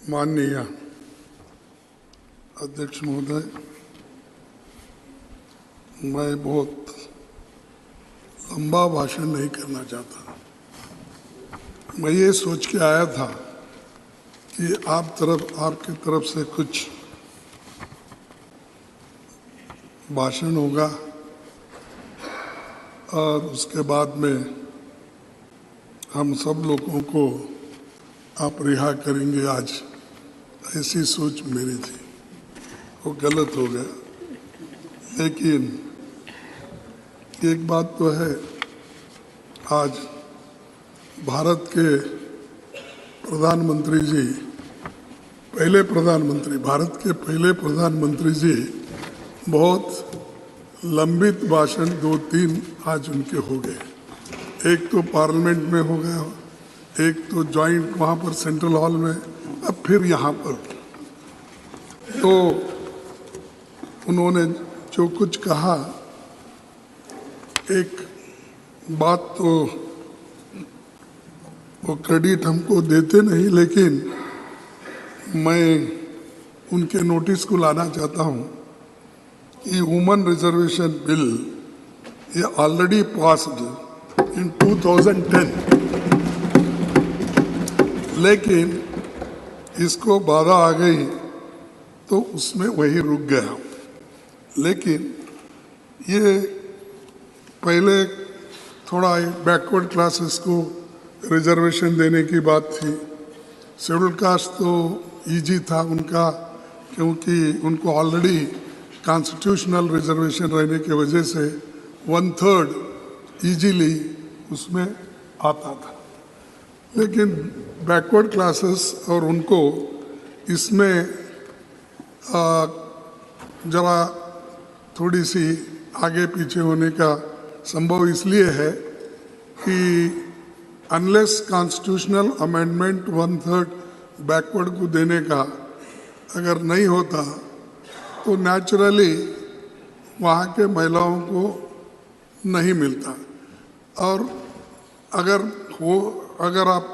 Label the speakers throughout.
Speaker 1: माननीय अध्यक्ष महोदय, मैं बहुत लंबा भाषण नहीं करना चाहता। मैं ये सोच के आया था कि आपकी तरफ से कुछ भाषण होगा और उसके बाद में हम सब लोगों को आप रिहा करेंगे। आज ऐसी सोच मेरी थी, वो गलत हो गया। लेकिन एक बात तो है, आज भारत के प्रधानमंत्री जी, भारत के पहले प्रधानमंत्री जी बहुत लंबित भाषण 2-3 आज उनके हो गए। एक तो पार्लियामेंट में हो गया, एक तो जॉइंट वहाँ पर सेंट्रल हॉल में, अब फिर यहाँ पर। तो उन्होंने जो कुछ कहा, एक बात तो वो क्रेडिट हमको देते नहीं, लेकिन मैं उनके नोटिस को लाना चाहता हूँ कि वुमेन रिजर्वेशन बिल ये ऑलरेडी पास्ड इन 2010, लेकिन इसको बाधा आ गई तो उसमें वही रुक गया। लेकिन ये पहले थोड़ा बैकवर्ड क्लासेस को रिजर्वेशन देने की बात थी। शेड्यूल कास्ट तो इजी था उनका, क्योंकि उनको ऑलरेडी कॉन्स्टिट्यूशनल रिजर्वेशन रहने की वजह से 1/3 इजीली उसमें आता था। लेकिन बैकवर्ड क्लासेस और उनको इसमें जरा थोड़ी सी आगे पीछे होने का संभव इसलिए है कि अनलेस कॉन्स्टिट्यूशनल अमेंडमेंट 1/3 बैकवर्ड को देने का अगर नहीं होता तो नेचुरली वहाँ के महिलाओं को नहीं मिलता। और अगर आप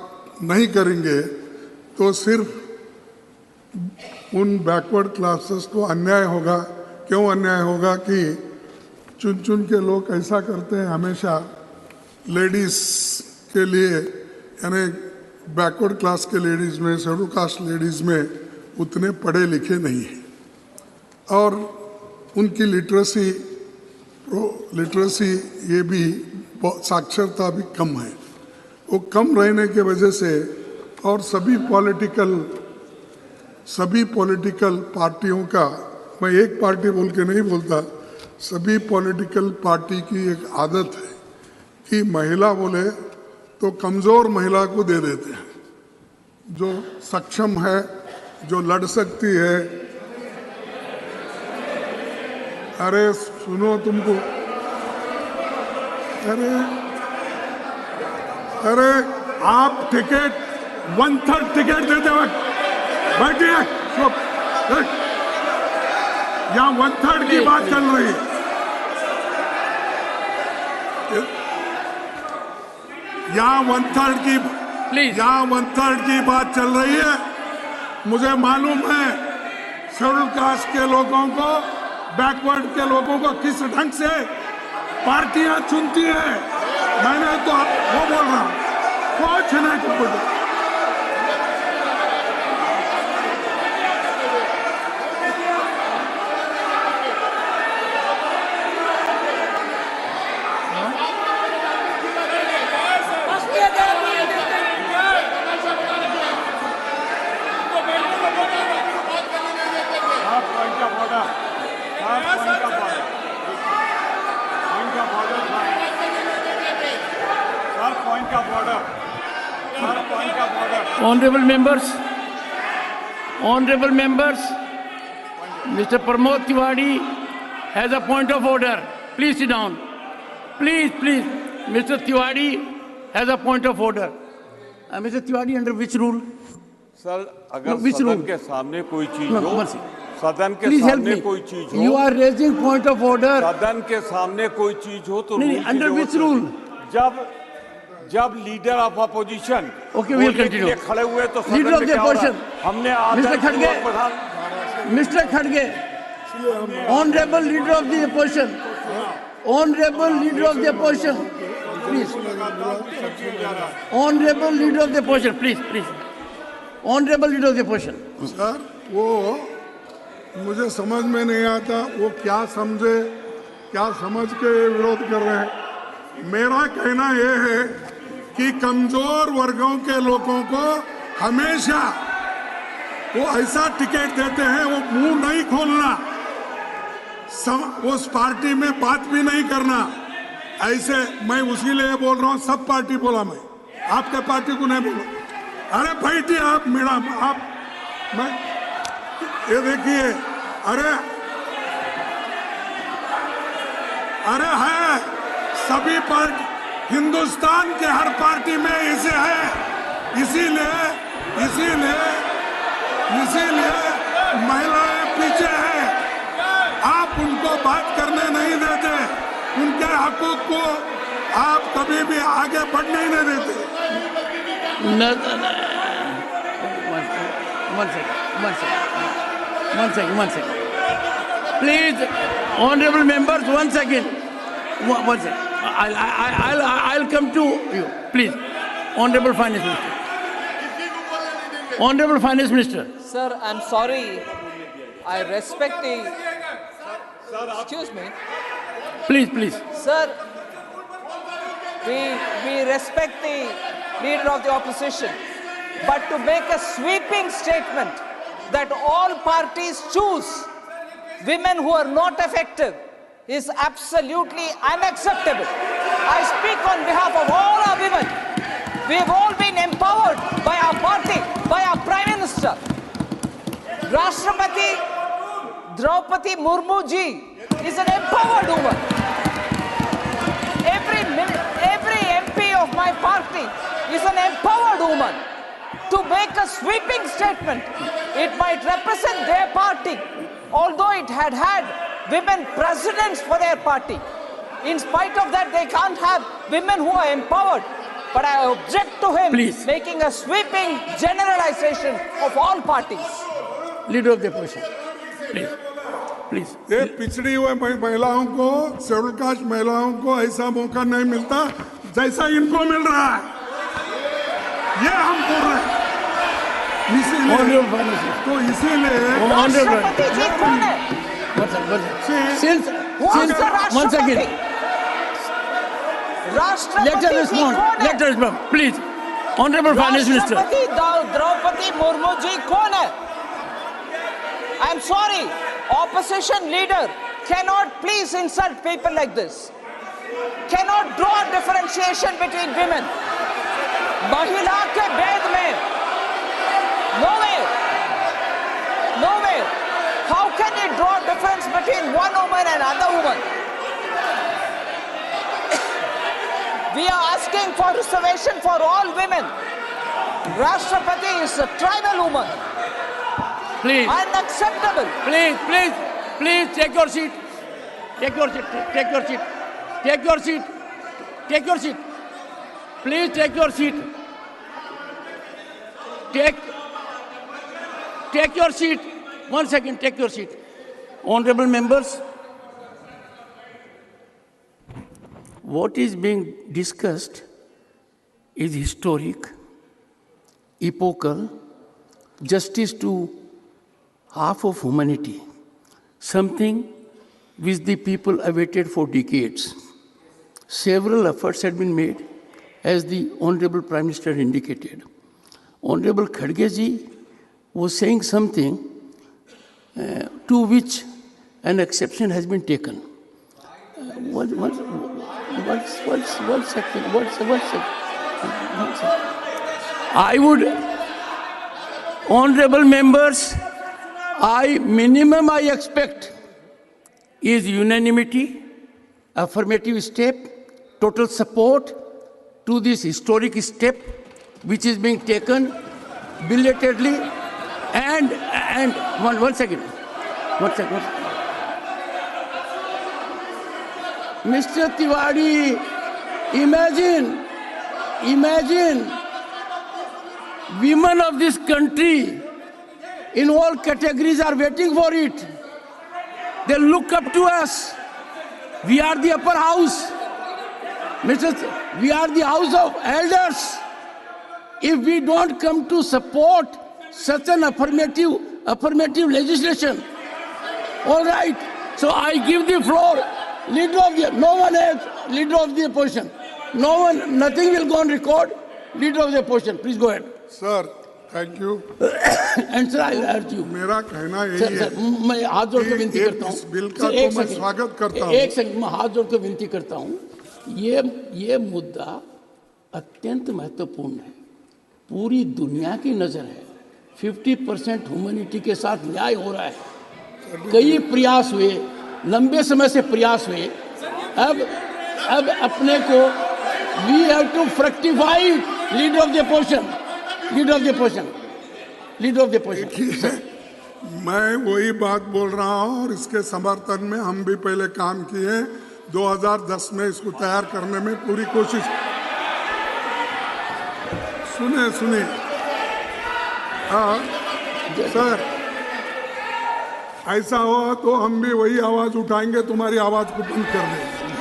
Speaker 1: नहीं करेंगे तो सिर्फ उन बैकवर्ड क्लासेस को अन्याय होगा। क्यों अन्याय होगा कि चुन चुन के लोग ऐसा करते हैं हमेशा लेडीज़ के लिए, यानी बैकवर्ड क्लास के लेडीज़ में, शेड्यूल कास्ट लेडीज़ में उतने पढ़े लिखे नहीं हैं और उनकी लिटरेसी ये भी साक्षरता भी कम है। वो कम रहने के वजह से और सभी पॉलिटिकल पार्टियों का, मैं एक पार्टी बोल के नहीं बोलता, सभी पॉलिटिकल पार्टी की एक आदत है कि महिला बोले तो कमज़ोर महिला को दे देते हैं। जो सक्षम है, जो लड़ सकती है, अरे सुनो तुमको, अरे आप टिकट 1/3 टिकट देते वक्त बैठिए, यहाँ 1/3 की बात चल रही है। यहाँ 1/3 की बात चल रही है। मुझे मालूम है शेड्यूल कास्ट के लोगों को, बैकवर्ड के लोगों को किस ढंग से पार्टियां चुनती है। मैंने तो वो बोल रहा हूँ, कुछ नहीं।
Speaker 2: Honorable members, Mr. Pramod Tiwari has a point of order. Please sit down. Please. Mr. Tiwari has a point of order. Mr. Tiwari, under which rule?
Speaker 3: Sir, अगर सदन के सामने कोई चीज हो, सदन के सामने कोई चीज हो,
Speaker 2: you are raising point of order.
Speaker 3: सदन के सामने कोई चीज हो तो
Speaker 2: नहीं, under which rule?
Speaker 3: जब leader of opposition
Speaker 2: Okay, we'll continue.
Speaker 3: खड़े हुए तो सदन
Speaker 2: Leader
Speaker 3: में
Speaker 2: of the
Speaker 3: क्या हो रहा है?
Speaker 2: opposition.
Speaker 3: हमने
Speaker 2: Mr. Khadge.
Speaker 3: Pradhan
Speaker 2: Mr. Khadge, Honorable Leader of the Opposition, Honorable Leader of the Opposition, please. Honorable Leader of the Opposition, please. Honorable Leader of the Opposition.
Speaker 1: Sir वो मुझे समझ में नहीं आता वो क्या समझे, क्या समझ के विरोध कर रहे हैं। मेरा कहना यह है कि कमजोर वर्गों के लोगों को हमेशा वो ऐसा टिकट देते हैं, वो मुंह नहीं खोलना, उस पार्टी में बात भी नहीं करना। ऐसे मैं उसी लिए बोल रहा हूँ, सब पार्टी बोला, मैं आपके पार्टी को नहीं बोला। अरे बैठिए आप मैडम, आप मैं ये देखिए, अरे है सभी पार्टी, हिंदुस्तान के हर पार्टी में इसे है, इसीलिए महिलाएं पीछे हैं। आप उनको बात करने नहीं देते, उनके हकूक को आप कभी भी आगे बढ़ने ही नहीं देते।
Speaker 2: One second. Please, honorable members, 1 second. One second. I'll come to you. Please, honorable Finance Minister. Honorable Finance Minister.
Speaker 4: Sir, I'm sorry. I respect the... Excuse me.
Speaker 2: Please.
Speaker 4: Sir, we respect the leader of the opposition. But to make a sweeping statement that all parties choose women who are not effective is absolutely unacceptable. I speak on behalf of all our women. We've all been empowered by our party, by our Prime Minister. Rashtrapati Draupadi Murmu ji is an empowered woman. Every MP of my party is an empowered woman. To make a sweeping statement, it might represent their party, although it had women presidents for their party. In spite of that, they can't have women who are empowered. But I object to him making a sweeping generalization of all parties.
Speaker 2: Leader of the opposition, please.
Speaker 1: ये पिछड़ी हुए महिलाओं को, schedule caste महिलाओं को ऐसा मौका नहीं मिलता जैसा इनको मिल रहा है, ये हम बोल रहे हैं। इसीलिए
Speaker 4: राष्ट्रपति जी कौन है?
Speaker 2: Once again.
Speaker 4: राष्ट्रपति
Speaker 2: Let us respond. Please, honorable Finance Minister.
Speaker 4: राष्ट्रपति द्रौपदी मुर्मू जी कौन है? I am sorry, opposition leader cannot please insult people like this. Cannot draw differentiation between women. महिला के भेद में nowhere. How can you draw difference between one woman and another woman? We are asking for reservation for all women. Rashtrapati is a tribal woman.
Speaker 2: Please.
Speaker 4: Unacceptable.
Speaker 2: Please, take your seat. Take your seat. Please take your seat. Take your seat. 1 second, take your seat. Honorable members, what is being discussed is historic, epochal, justice to half of humanity, something which the people awaited for decades. Several efforts had been made, as the Honorable Prime Minister indicated. Honorable Khadge ji was saying something to which an exception has been taken. One second. I would, honorable members, minimum I expect is unanimity, affirmative step, total support to this historic step which is being taken belatedly and one second. Mr. Tiwari, imagine Imagine women of this country in all categories are waiting for it. They look up to us. We are the upper house. We are the house of elders. If we don't come to support such an affirmative legislation, all right. So I give the floor. No one else, leader of the opposition. No one, nothing will go on record. Leader of the opposition, please go ahead.
Speaker 1: Sir thank you.
Speaker 2: And sir, I'll urge you.
Speaker 1: मेरा कहना यही
Speaker 2: sir,
Speaker 1: है
Speaker 2: मैं हाथ जोड़ के विनती
Speaker 1: कि
Speaker 2: करता हूँ।
Speaker 1: इस बिल का
Speaker 2: सर, एक
Speaker 1: तो मैं
Speaker 2: सेकंड,
Speaker 1: स्वागत करता हूँ।
Speaker 2: एक सेकंड, मैं हाथ जोड़ के विनती करता हूँ। ये मुद्दा अत्यंत महत्वपूर्ण है। पूरी दुनिया की नजर है। 50% ह्यूमैनिटी के साथ न्याय हो रहा है। कई प्रयास हुए, लंबे समय से प्रयास हुए। अब अपने को we have to fructify leader of the opposition, leader of the opposition, leader of the opposition.
Speaker 1: मैं वही बात बोल रहा हूँ और इसके समर्थन में हम भी पहले काम किए। 2010 में इसको तैयार करने में पूरी कोशिश। सुने हाँ सर, ऐसा हो तो हम भी वही आवाज उठाएंगे, तुम्हारी आवाज को बंद कर देंगे।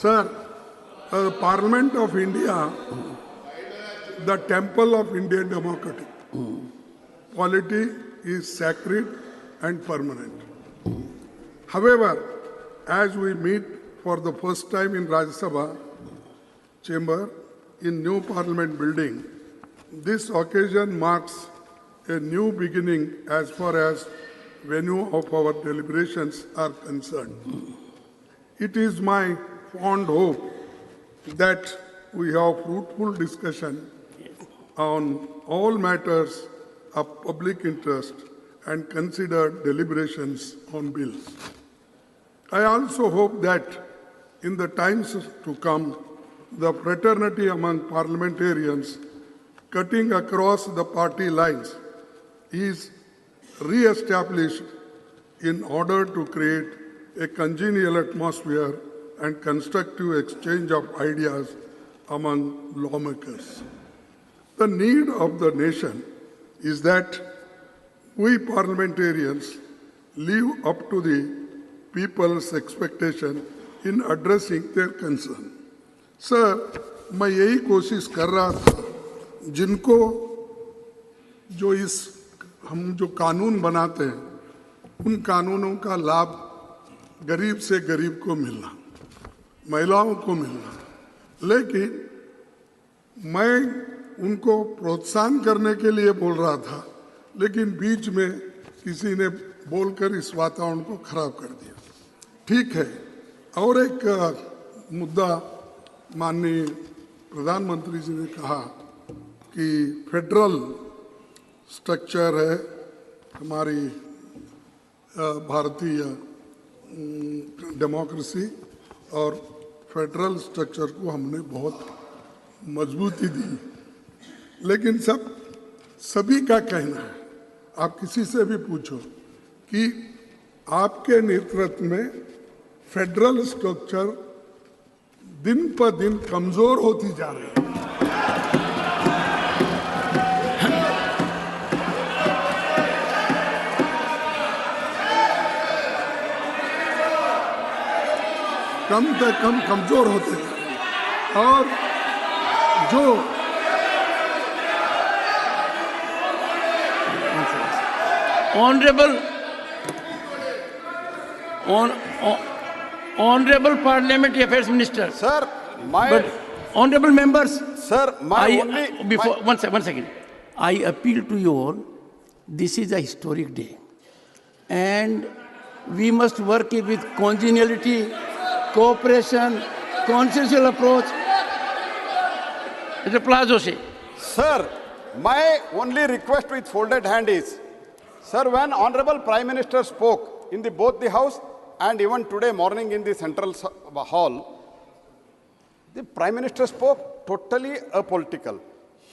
Speaker 1: Sir, parliament of India, the temple of Indian democratic polity is sacred and permanent. However, as we meet for the first time in Rajya Sabha chamber in new parliament building, this occasion marks a new beginning as far as venue of our deliberations are concerned. It is my fond hope that we have fruitful discussion on all matters of public interest and consider deliberations on bills. I also hope that in the times to come, the fraternity among parliamentarians cutting across the party lines is re-established in order to create a congenial atmosphere and constructive exchange of ideas among lawmakers. The need of the nation is that we parliamentarians live up to the people's expectation in addressing their concern. Sir, मैं यही कोशिश कर रहा था, जिनको हम जो कानून बनाते हैं, उन कानूनों का लाभ गरीब से गरीब को मिलना, महिलाओं को मिलना, लेकिन मैं उनको प्रोत्साहन करने के लिए बोल रहा था, लेकिन बीच में किसी ने बोलकर इस वातावरण को खराब कर दिया। ठीक है, और एक मुद्दा माननीय प्रधानमंत्री जी ने कहा कि फेडरल स्ट्रक्चर है हमारी भारतीय डेमोक्रेसी, और फेडरल स्ट्रक्चर को हमने बहुत मजबूती दी। लेकिन सभी का कहना है, आप किसी से भी पूछो कि आपके नेतृत्व में फेडरल स्ट्रक्चर दिन पर दिन कमजोर होती जा रही है। कम से कम कमजोर होते जा रही है। और जो
Speaker 2: Honorable Parliamentary Affairs Minister.
Speaker 3: Sir,
Speaker 2: but honorable members.
Speaker 3: Sir,
Speaker 2: one second. I appeal to you all. This is a historic day, and we must work it with congeniality, cooperation, consensual approach. Mr. Plazosi.
Speaker 3: Sir, my only request with folded hand is, sir, when Honorable Prime Minister spoke in both the House and even today morning in the Central Hall, the Prime Minister spoke totally apolitical.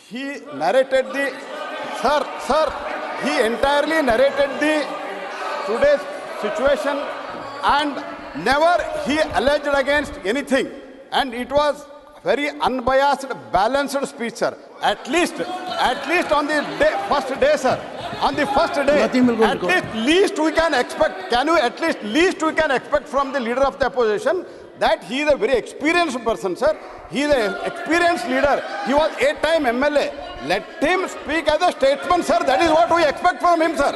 Speaker 3: He narrated he entirely narrated the today's situation and never he alleged against anything. And it was very unbiased, balanced speech, sir. At least on the first day, sir. On the first day,
Speaker 2: Nothing will go
Speaker 3: at
Speaker 2: to court.
Speaker 3: least we can expect. Can you at least we can expect from the leader of the opposition that he is a very experienced person, sir. He is an experienced leader. He was 8-time MLA. Let him speak as a statesman, sir. That is what we expect from him, sir.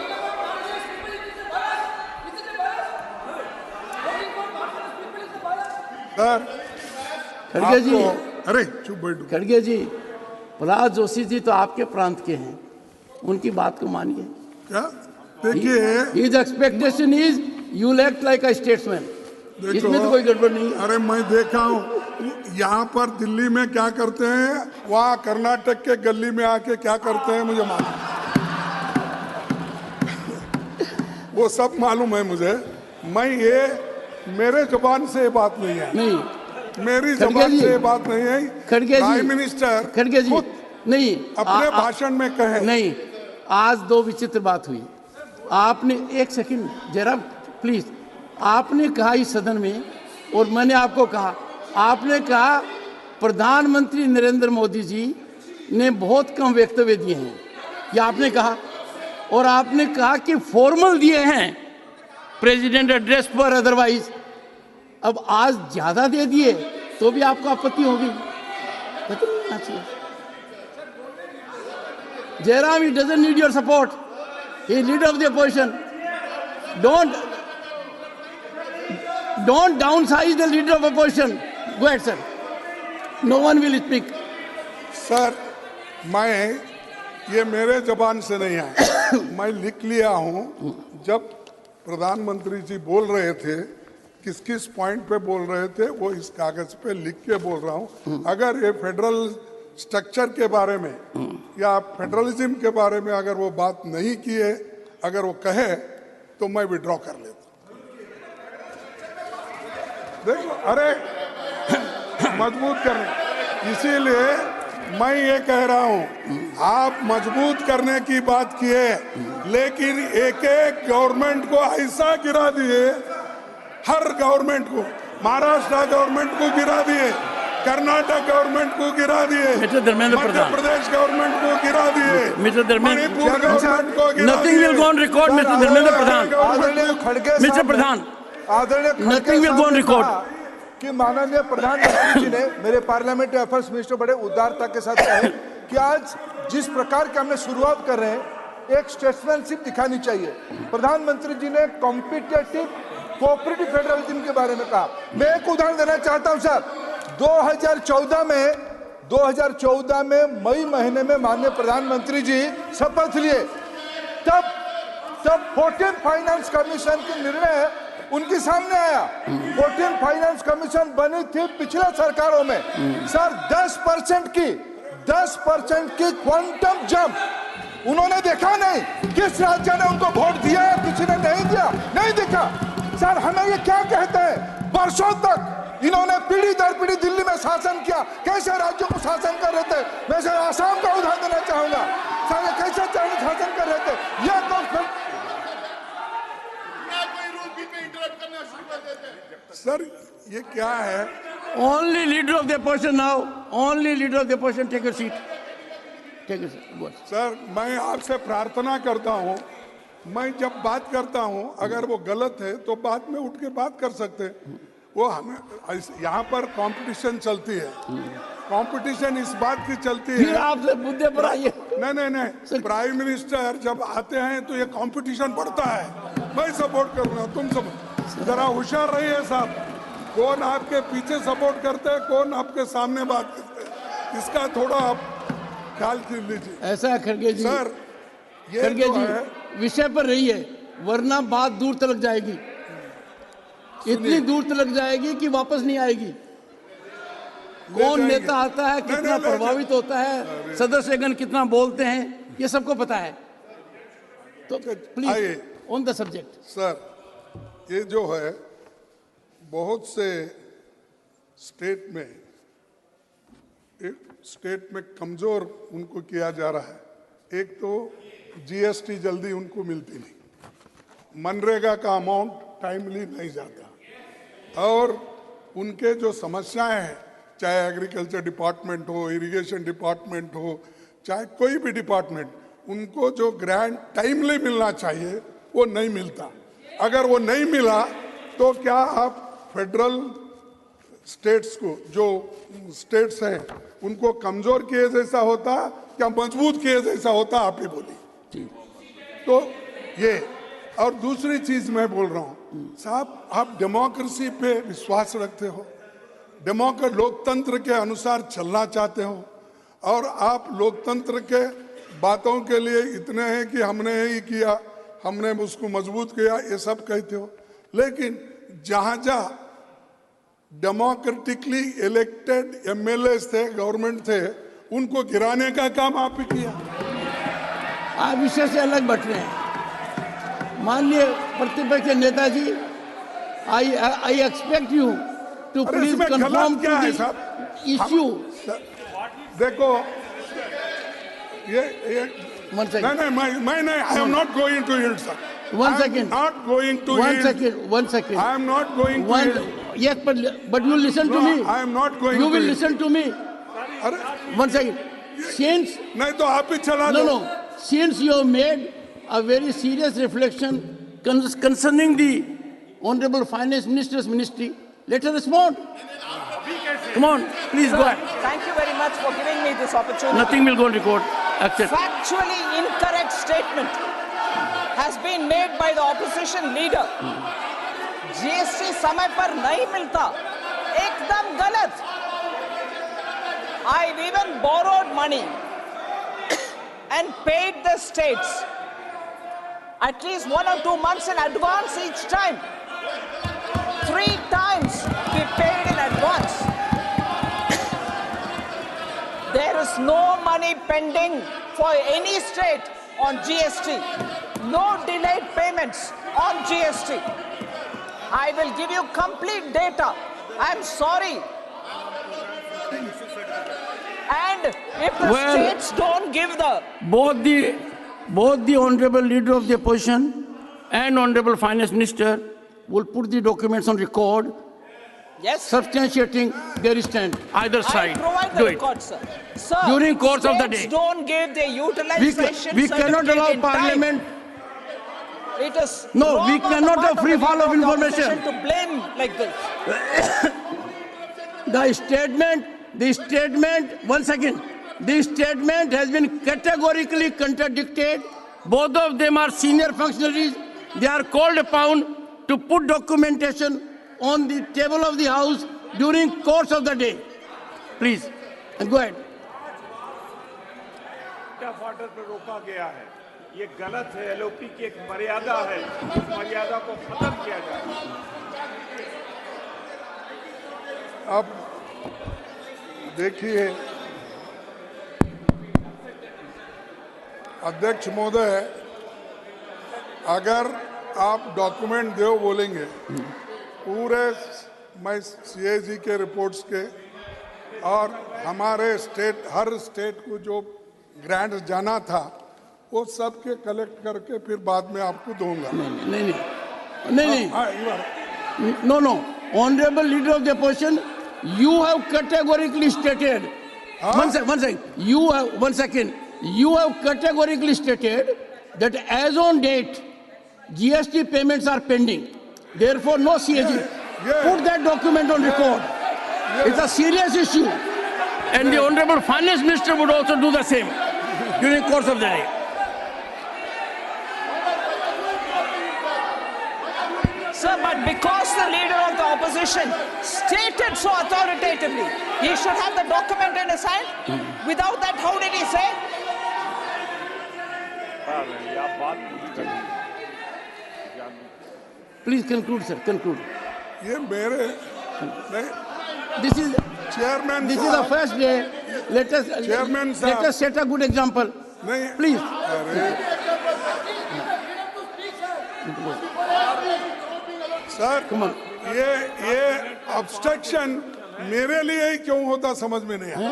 Speaker 1: Sir
Speaker 2: खड़गे जी,
Speaker 1: आपको अरे चुप बैठो।
Speaker 2: खड़गे जी, प्रहलाद जोशी जी तो आपके प्रांत के हैं, उनकी बात को मानिए।
Speaker 1: क्या देखिए,
Speaker 2: His expectation is you will act like a statesman. इसमें तो कोई गड़बड़ नहीं है।
Speaker 1: अरे मैं देखा हूँ यहाँ पर दिल्ली में क्या करते हैं, वहाँ कर्नाटक के गली में आके क्या करते हैं मुझे मालूम, वो सब मालूम है मुझे। मैं ये मेरे जुबान से ये बात नहीं है,
Speaker 2: नहीं,
Speaker 1: मेरी
Speaker 2: खड़गे
Speaker 1: जुबान
Speaker 2: जी,
Speaker 1: से ये बात नहीं है।
Speaker 2: खड़गे जी,
Speaker 1: प्राइम मिनिस्टर
Speaker 2: खड़गे जी,
Speaker 1: खुद
Speaker 2: नहीं,
Speaker 1: अपने भाषण में कहे।
Speaker 2: नहीं, आज दो विचित्र बात हुई। आपने एक सेकंड जरा प्लीज, आपने कहा इस सदन में और मैंने आपको कहा, आपने कहा प्रधानमंत्री नरेंद्र मोदी जी ने बहुत कम वक्तव्य दिए हैं, ये आपने कहा, और आपने कहा कि फॉर्मल दिए हैं प्रेसिडेंट एड्रेस पर, अदरवाइज अब आज ज्यादा दे दिए तो भी आपको आपत्ति होगी। पता नहीं होना चाहिए। Jairam, he doesn't need your support. He is leader of the opposition. Don't downsize the leader of opposition. Go ahead, sir. No one will speak.
Speaker 1: Sir मैं ये मेरे जबान से नहीं आया, मैं लिख लिया हूँ। जब प्रधानमंत्री जी बोल रहे थे, किस किस पॉइंट पे बोल रहे थे, वो इस कागज पे लिख के बोल रहा हूँ। अगर ये फेडरल स्ट्रक्चर के बारे में या फेडरलिज्म के बारे में अगर वो बात नहीं किए, अगर वो कहे तो मैं विड्रॉ कर लेता। देखो, अरे मजबूत करने, इसीलिए मैं ये कह रहा हूँ, आप मजबूत करने की बात किए, लेकिन एक एक गवर्नमेंट को ऐसा गिरा दिए, हर गवर्नमेंट को, महाराष्ट्र गवर्नमेंट को गिरा दिए, कर्नाटक गवर्नमेंट को गिरा दिए, मध्य प्रदेश गवर्नमेंट को गिरा दिए, मणिपुर गवर्नमेंट को गिरा दिए।
Speaker 2: Nothing will go on record, Mr. Dharmendra Pradhan. Mr. Pradhan, nothing will go on record.
Speaker 5: कि माननीय प्रधानमंत्री जी ने मेरे पार्लियामेंट्री अफेयर्स मिनिस्टर बड़े उदारता के साथ कहे कि आज जिस प्रकार के हमने शुरुआत कर रहे हैं, एक स्टेट्समैनशिप दिखानी चाहिए। प्रधानमंत्री जी ने कॉम्पिटिटिव कोऑपरेटिव फेडरलिज्म के बारे में कहा। मैं एक उदाहरण देना चाहता हूं सर, 2014 में मई महीने में माननीय प्रधानमंत्री जी शपथ लिए, तब 14th फाइनेंस कमीशन के निर्णय उनके सामने आया। 14th फाइनेंस कमीशन बनी थी पिछले सरकारों में सर, 10% की क्वांटम जंप उन्होंने देखा नहीं। किस राज्य ने उनको वोट दिया है, किसी ने नहीं दिया, नहीं देखा सर। हमें ये क्या कहते हैं, वर्षों तक इन्होंने पीढ़ी दर पीढ़ी दिल्ली में शासन किया, कैसे राज्यों को शासन कर रहे थे। मैं सर आसाम का उदाहरण देना चाहूंगा सर, ये कैसे शासन कर रहे थे। यह तो
Speaker 1: सर ये क्या है?
Speaker 2: Only leader of the opposition now. Only leader of the opposition. Take a seat. Take a seat. Go ahead.
Speaker 1: Sir मैं आपसे प्रार्थना करता हूँ, मैं जब बात करता हूँ अगर वो गलत है तो बाद में उठ के बात कर सकते हैं। वो हमें यहाँ पर कंपटीशन चलती है, कंपटीशन इस बात की चलती
Speaker 2: फिर
Speaker 1: है।
Speaker 2: आपसे मुद्दे पर आइए।
Speaker 1: नहीं, प्राइम मिनिस्टर जब आते हैं तो ये कंपटीशन बढ़ता है। मैं सपोर्ट कर रहा हूँ, तुम सब जरा होशियार रहिए साहब, कौन आपके पीछे सपोर्ट करते हैं, कौन आपके सामने बात करते हैं, इसका थोड़ा आप ख्याल कर लीजिए।
Speaker 2: ऐसा है खड़गे जी,
Speaker 1: सर ये
Speaker 2: खड़गे
Speaker 1: जो
Speaker 2: जी
Speaker 1: है,
Speaker 2: विषय पर रहिए, वरना बात दूर तक जाएगी, इतनी दूर तक जाएगी कि वापस नहीं आएगी। कौन नेता आता है, कितना प्रभावित होता है, सदस्यगण कितना बोलते हैं, ये सबको पता है। तो please on the subject.
Speaker 1: Sir ये जो है बहुत से स्टेट में कमजोर उनको किया जा रहा है। एक तो जीएसटी जल्दी उनको मिलती नहीं, मनरेगा का अमाउंट टाइमली नहीं जाता, और उनके जो समस्याएं हैं चाहे एग्रीकल्चर डिपार्टमेंट हो, इरिगेशन डिपार्टमेंट हो, चाहे कोई भी डिपार्टमेंट, उनको जो ग्रांट टाइमली मिलना चाहिए वो नहीं मिलता। अगर वो नहीं मिला तो क्या आप फेडरल स्टेट्स को, जो स्टेट्स हैं, उनको कमजोर किए जैसा होता क्या मजबूत किए जैसा होता? आप ही बोलिए। तो ये, और दूसरी चीज मैं बोल रहा हूं साहब, आप डेमोक्रेसी पे विश्वास रखते हो, लोकतंत्र के अनुसार चलना चाहते हो, और आप लोकतंत्र के बातों के लिए इतने हैं कि हमने ही किया, हमने उसको मजबूत किया, ये सब कहते हो। लेकिन जहां जहां डेमोक्रेटिकली इलेक्टेड एमएलए थे, गवर्नमेंट थे, उनको गिराने का काम आप ही किया।
Speaker 2: आप विषय से अलग बढ़ रहे हैं। माननीय प्रतिपक्ष के नेताजी, आई एक्सपेक्ट यू टू
Speaker 1: अरे
Speaker 2: प्लीज
Speaker 1: इसमें
Speaker 2: कंफर्म
Speaker 1: गलत क्या है
Speaker 2: टू
Speaker 1: साहब?
Speaker 2: इश्यू।
Speaker 1: देखो ये
Speaker 2: One second.
Speaker 1: मैं नहीं, I am not going to hilt sir.
Speaker 2: One second.
Speaker 1: Not going to
Speaker 2: One
Speaker 1: hilt.
Speaker 2: second. One second.
Speaker 1: I am not going to
Speaker 2: One.
Speaker 1: yield.
Speaker 2: Yes, but you listen to
Speaker 1: No,
Speaker 2: me.
Speaker 1: I am not going
Speaker 2: You
Speaker 1: to
Speaker 2: will
Speaker 1: yield.
Speaker 2: listen to me.
Speaker 1: अरे
Speaker 2: One second. Since
Speaker 1: नहीं तो आप ही चला
Speaker 2: no
Speaker 1: दो।
Speaker 2: no, since you have made a very serious reflection concerning the Honorable Finance Minister's ministry, let her respond. Come on, please go
Speaker 4: Sir,
Speaker 2: ahead.
Speaker 4: thank you very much for giving me this opportunity.
Speaker 2: Nothing will go on record. Accept.
Speaker 4: Factually incorrect statement has been made by the opposition leader. GST समय पर नहीं मिलता, एकदम गलत. I've even borrowed money and paid the states at least 1 or 2 months in advance each time. 3 times we paid in advance. There is no money pending for any state on GST. No delayed payments on GST. I will give you complete data. I'm sorry. And if the
Speaker 2: Well,
Speaker 4: states don't give the...
Speaker 2: Both the Honorable Leader of the Opposition and Honorable Finance Minister will put the documents on record,
Speaker 4: Yes,
Speaker 2: substantiating their stand. Either
Speaker 4: I
Speaker 2: side.
Speaker 4: provide
Speaker 2: Do
Speaker 4: the
Speaker 2: it.
Speaker 4: record, sir. Sir,
Speaker 2: During course of the
Speaker 4: states
Speaker 2: day.
Speaker 4: don't give their utilization
Speaker 2: We cannot
Speaker 4: certificate
Speaker 2: allow
Speaker 4: in time.
Speaker 2: Parliament.
Speaker 4: It is
Speaker 2: No,
Speaker 4: wrong
Speaker 2: we
Speaker 4: on the
Speaker 2: cannot
Speaker 4: part
Speaker 2: have
Speaker 4: of
Speaker 2: free
Speaker 4: the
Speaker 2: fall
Speaker 4: leader
Speaker 2: of
Speaker 4: the
Speaker 2: information.
Speaker 4: opposition to blame like this.
Speaker 2: The statement, one second. The statement has been categorically contradicted. Both of them are senior functionaries. They are called upon to put documentation on the table of the House during course of the day. Please, go ahead.
Speaker 6: Order पर रोका गया है, ये गलत है। LOP की एक मर्यादा है, उस मर्यादा को खत्म किया जाए।
Speaker 1: अब देखिए अध्यक्ष महोदय, अगर आप डॉक्यूमेंट दो बोलेंगे पूरे, मैं सीएजी के रिपोर्ट्स के और हमारे स्टेट, हर स्टेट को जो ग्रांट जाना था वो सब के कलेक्ट करके फिर बाद में आपको दूंगा।
Speaker 2: नहीं.
Speaker 1: हाँ, you are-
Speaker 2: No. Honorable Leader of the Opposition, you have categorically stated. One second. You have categorically stated that as on date, GST payments are pending. Therefore, no CAG.
Speaker 1: Yeah.
Speaker 2: Put that document on record. It's a serious issue. And the Honorable Finance Minister would also do the same during course of the day.
Speaker 4: Sir, but because the leader of the opposition stated so authoritatively, he should have the document in his hand. Without that, how did he say?
Speaker 2: Please conclude, sir. Conclude.
Speaker 1: ये मेरे नहीं,
Speaker 2: This is
Speaker 1: chairman
Speaker 2: This is the first day.
Speaker 1: Chairman
Speaker 2: Let
Speaker 1: sahab.
Speaker 2: us set a good example.
Speaker 1: नहीं,
Speaker 2: Please.
Speaker 1: अरे sir,
Speaker 2: Come on.
Speaker 1: ये obstruction मेरे लिए ही क्यों होता समझ में नहीं आया।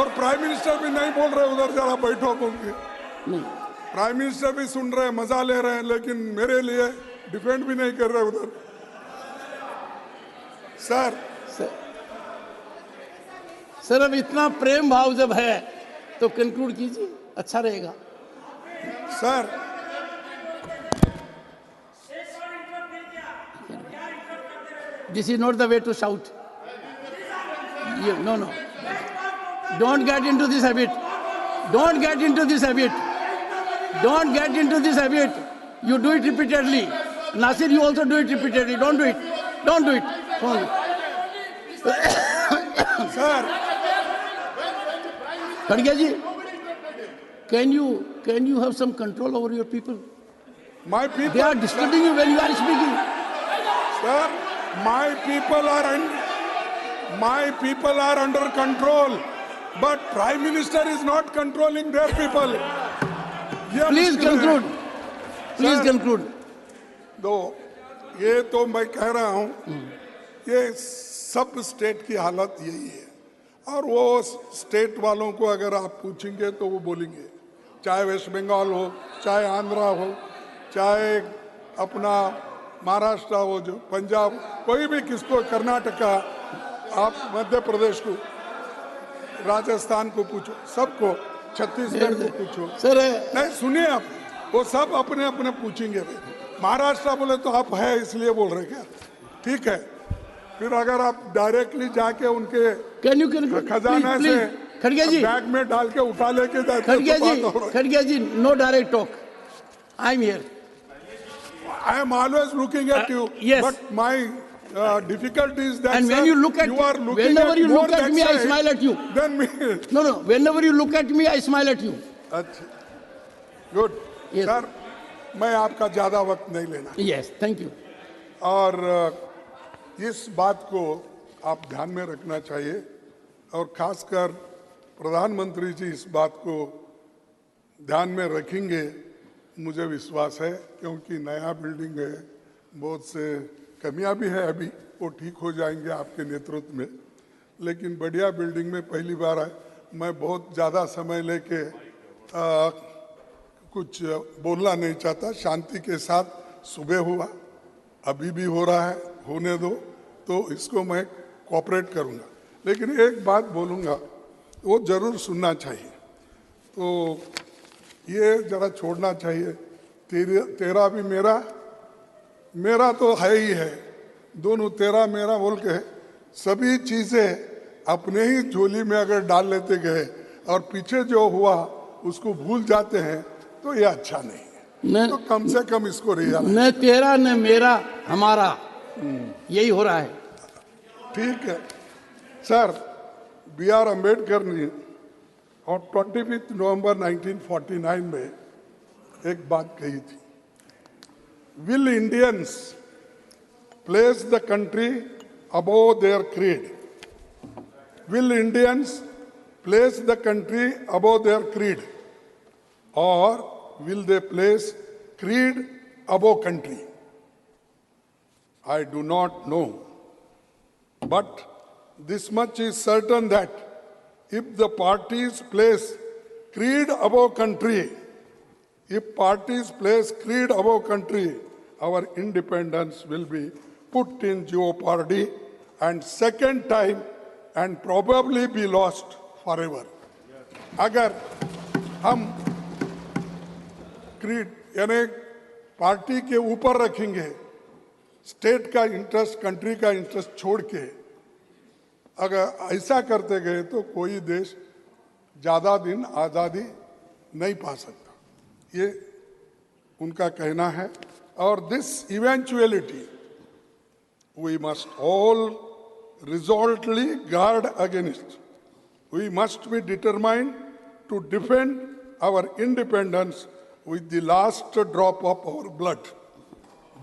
Speaker 1: और प्राइम मिनिस्टर भी नहीं बोल रहे, उधर जरा बैठो बोल के।
Speaker 2: नहीं.
Speaker 1: प्राइम मिनिस्टर भी सुन रहे हैं, मजा ले रहे हैं, लेकिन मेरे लिए डिफेंड भी नहीं कर रहे उधर। सर
Speaker 2: सर अब इतना प्रेम भाव जब है तो कंक्लूड कीजिए, अच्छा रहेगा।
Speaker 1: Sir
Speaker 2: This is not the way to shout. No. Don't get into this habit. Don't get into this habit. Don't get into this habit. You do it repeatedly. Nasir, you also do it repeatedly. Don't do it. Don't do it. Don't do it.
Speaker 1: Sir
Speaker 2: Khadge ji, can you have some control over your people?
Speaker 1: my
Speaker 2: They
Speaker 1: people
Speaker 2: are disturbing you when you are speaking.
Speaker 1: sir my people are under control, but Prime Minister is not controlling their people. ये
Speaker 2: Please
Speaker 1: मुश्किल है।
Speaker 2: conclude. Please
Speaker 1: Sir.
Speaker 2: conclude.
Speaker 1: दो ये तो मैं कह रहा हूं ये सब स्टेट की हालत यही है, और वो स्टेट वालों को अगर आप पूछेंगे तो वो बोलेंगे, चाहे वेस्ट बंगाल हो, चाहे आंध्रा हो, चाहे अपना महाराष्ट्र हो, जो पंजाब, कोई भी, किसको, कर्नाटका, आप मध्य प्रदेश को, राजस्थान को पूछो, सबको, छत्तीसगढ़ को पूछो।
Speaker 2: सर
Speaker 1: नहीं सुनिए आप, वो सब अपने अपने पूछेंगे। महाराष्ट्र बोले तो आप है इसलिए बोल रहे क्या? ठीक है, फिर अगर आप डायरेक्टली जाके उनके
Speaker 2: कैन यू conclude?
Speaker 1: खजाना
Speaker 2: Please,
Speaker 1: से
Speaker 2: please. खड़गे जी,
Speaker 1: बैग में डाल के उठा लेके जाते
Speaker 2: खड़गे जी, no direct talk. I am here.
Speaker 1: I am always looking at you,
Speaker 2: yes.
Speaker 1: but my difficulty is that,
Speaker 2: And when
Speaker 1: sir,
Speaker 2: you look at
Speaker 1: you are looking
Speaker 2: whenever
Speaker 1: at
Speaker 2: you
Speaker 1: more
Speaker 2: look at
Speaker 1: that
Speaker 2: me, I
Speaker 1: side
Speaker 2: smile at you.
Speaker 1: than me.
Speaker 2: No. Whenever you look at me, I smile at you.
Speaker 1: अच्छा, good
Speaker 2: Yes.
Speaker 1: Sir, मैं आपका ज्यादा वक्त नहीं लेना,
Speaker 2: Yes, thank you.
Speaker 1: और इस बात को आप ध्यान में रखना चाहिए, और खासकर प्रधानमंत्री जी इस बात को ध्यान में रखेंगे, मुझे विश्वास है, क्योंकि नया बिल्डिंग है, बहुत से कमियां भी है, अभी वो ठीक हो जाएंगे आपके नेतृत्व में, लेकिन बढ़िया बिल्डिंग में पहली बार है। मैं बहुत ज़्यादा समय लेके कुछ बोलना नहीं चाहता, शांति के साथ सुबह हुआ, अभी भी हो रहा है, होने दो, तो इसको मैं कोऑपरेट करूंगा, लेकिन एक बात बोलूंगा वो जरूर सुनना चाहिए, तो ये जरा छोड़ना चाहिए। तेरा भी मेरा तो है ही है, दोनों तेरा मेरा बोल के सभी चीजें अपने ही झोली में अगर डाल लेते गए और पीछे जो हुआ उसको भूल जाते हैं, तो ये अच्छा नहीं है। तो कम से कम इसको रियलाइज,
Speaker 2: न तेरा न मेरा, हमारा, यही हो रहा है।
Speaker 1: ठीक है सर, B.R. अम्बेडकर ने और 25 नवंबर 1949 में एक बात कही थी, will Indians place the country above their creed, will Indians place the country above their creed, और will they place creed above country? I do not know. But this much is certain, that if the parties place creed above country, if parties place creed above country, our independence will be put in jeopardy, and second time, and probably be lost forever. अगर हम creed यानी party के ऊपर रखेंगे, state का interest, country का interest छोड़ के अगर ऐसा करते गए, तो कोई देश ज़्यादा दिन आज़ादी नहीं पा सकता, ये उनका कहना है। और this eventuality we must all resolutely guard against, we must be determined to defend our independence with the last drop of our blood.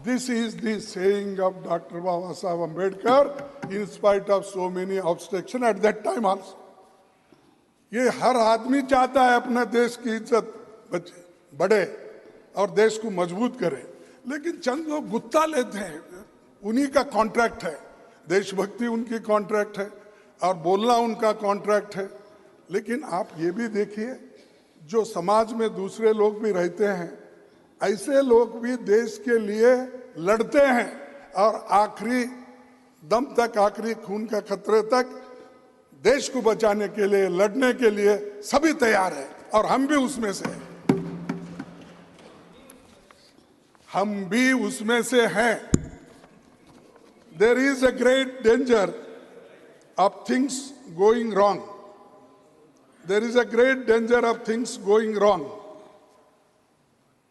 Speaker 1: This is the saying of Dr. Baba Saheb Ambedkar, in spite of so many obstructions at that time also. ये हर आदमी चाहता है अपना देश की इज्जत बढ़े और देश को मजबूत करे, लेकिन चंद लोग गुत्ता लेते हैं, उन्हीं का कॉन्ट्रैक्ट है, देशभक्ति उनकी कॉन्ट्रैक्ट है और बोलना उनका कॉन्ट्रैक्ट है। लेकिन आप ये भी देखिए, जो समाज में दूसरे लोग भी रहते हैं, ऐसे लोग भी देश के लिए लड़ते हैं और आखिरी दम तक, आखिरी खून का खतरे तक देश को बचाने के लिए, लड़ने के लिए सभी तैयार है और हम भी उसमें से हैं। हम भी उसमें से हैं। There is a great danger of things going wrong. There is a great danger of things going wrong.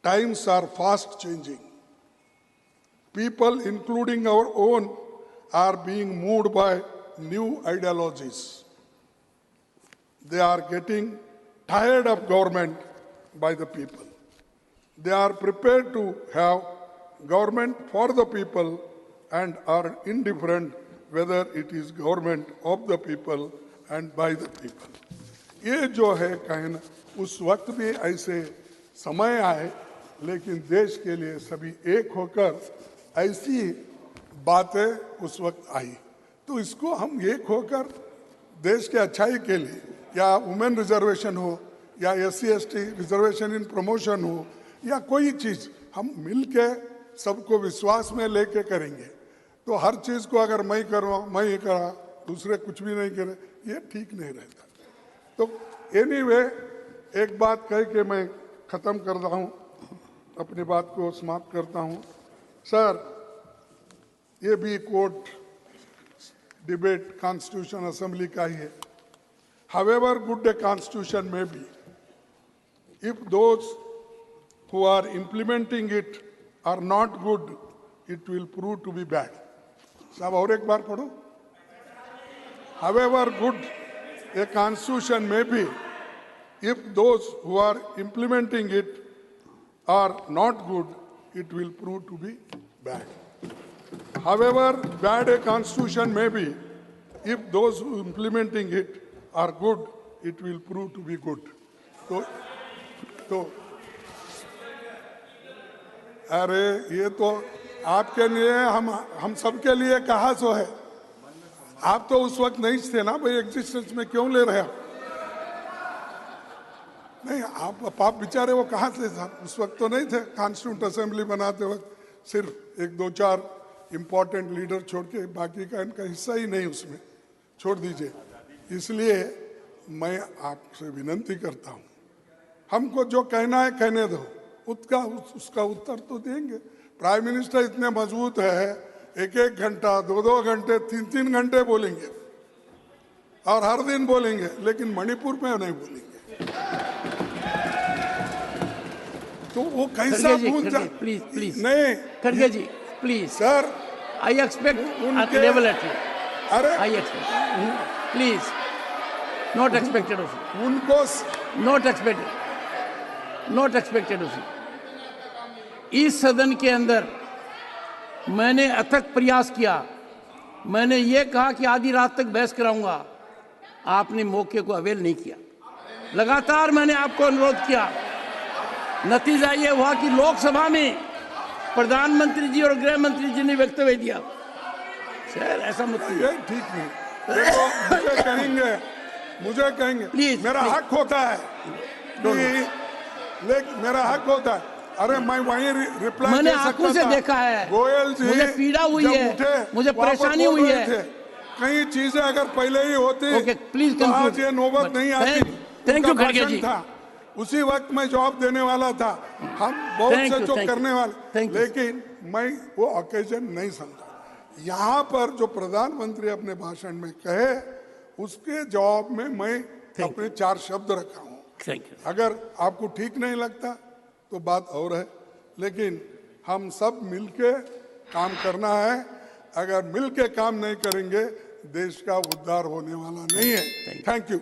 Speaker 1: Times are fast changing. People, including our own, are being moved by new ideologies. They are getting tired of government by the people. They are prepared to have government for the people and are indifferent whether it is government of the people and by the people. ये जो है कहना, उस वक्त भी ऐसे समय आए, लेकिन देश के लिए सभी एक होकर ऐसी बातें उस वक्त आई। तो इसको हम एक होकर देश के अच्छाई के लिए, या वुमेन रिजर्वेशन हो, या SC/ST रिजर्वेशन इन प्रमोशन हो, या कोई चीज़ हम मिल के सबको विश्वास में लेके करेंगे। तो हर चीज़ को अगर मैं करूँ, मैं ही करा, दूसरे कुछ भी नहीं करे, ये ठीक नहीं रहता। तो एनीवे, एक बात कह के मैं ख़त्म कर रहा हूँ, अपनी बात को समाप्त करता हूँ। सर, ये भी कोर्ट डिबेट कॉन्स्टिट्यूशन असेंबली का ही है। However good a constitution may be, if those who are implementing it are not good, it will prove to be bad. साहब और एक बार पढ़ो। However good a constitution may be, if those who are implementing it are not good, it will prove to be bad. However bad a constitution may be, if those who are implementing it are good, it will prove to be good. तो अरे ये तो आपके लिए, हम सबके लिए कहा सो है। आप तो उस वक्त नहीं थे ना भाई, एग्जिस्टेंस में क्यों ले रहे हैं? नहीं, आप बेचारे वो कहाँ से था? उस वक्त तो नहीं थे। कॉन्स्टिट्यूंट असेंबली बनाते वक्त सिर्फ एक दो चार इम्पोर्टेंट लीडर छोड़ के बाकी का इनका हिस्सा ही नहीं उसमें, छोड़ दीजिए। इसलिए मैं आपसे विनती करता हूँ, हमको जो कहना है कहने दो, उसका उत्तर तो देंगे। प्राइम मिनिस्टर इतने मजबूत है, एक एक घंटा, दो घंटे, तीन घंटे बोलेंगे और हर दिन बोलेंगे, लेकिन मणिपुर में नहीं बोलेंगे। तो वो कैसा पूछ जा?
Speaker 2: प्लीज
Speaker 1: नहीं,
Speaker 2: खड़गे जी प्लीज
Speaker 1: सर,
Speaker 2: आई एक्सपेक्ट
Speaker 1: अरे
Speaker 2: I expect please not expected
Speaker 1: उनको
Speaker 2: नॉट एक्सपेक्टेड इस सदन के अंदर मैंने अथक प्रयास किया। मैंने ये कहा कि आधी रात तक बहस कराऊंगा, आपने मौके को अवेल नहीं किया। लगातार मैंने आपको अनुरोध किया, नतीजा ये हुआ कि लोकसभा में प्रधानमंत्री जी और गृह मंत्री जी ने वक्तव्य दिया। सर ऐसा मत कीजिए,
Speaker 1: ठीक नहीं। देखो, मुझे कहेंगे
Speaker 2: प्लीज,
Speaker 1: मेरा हक होता है, लेकिन मेरा हक होता है। अरे मैं वहीं रिप्लाई
Speaker 2: मैंने आंखों से देखा है,
Speaker 1: गोयल जी,
Speaker 2: मुझे पीड़ा हुई है, मुझे परेशानी हुई है।
Speaker 1: कई चीजें अगर पहले ही होती
Speaker 2: प्लीज
Speaker 1: तो आज ये नौबत नहीं आती।
Speaker 2: थैंक यू खड़गे जी।
Speaker 1: था उसी वक्त मैं जवाब देने वाला था, हम बहुत से जो करने वाले, लेकिन मैं वो ओकेजन नहीं समझा। यहाँ पर जो प्रधानमंत्री अपने भाषण में कहे, उसके जवाब में मैं अपने 4 शब्द रखा हूँ। अगर आपको ठीक नहीं लगता तो बात और है, लेकिन हम सब मिलके काम करना है। अगर मिलके काम नहीं करेंगे, देश का उद्धार होने वाला नहीं है। Thank you.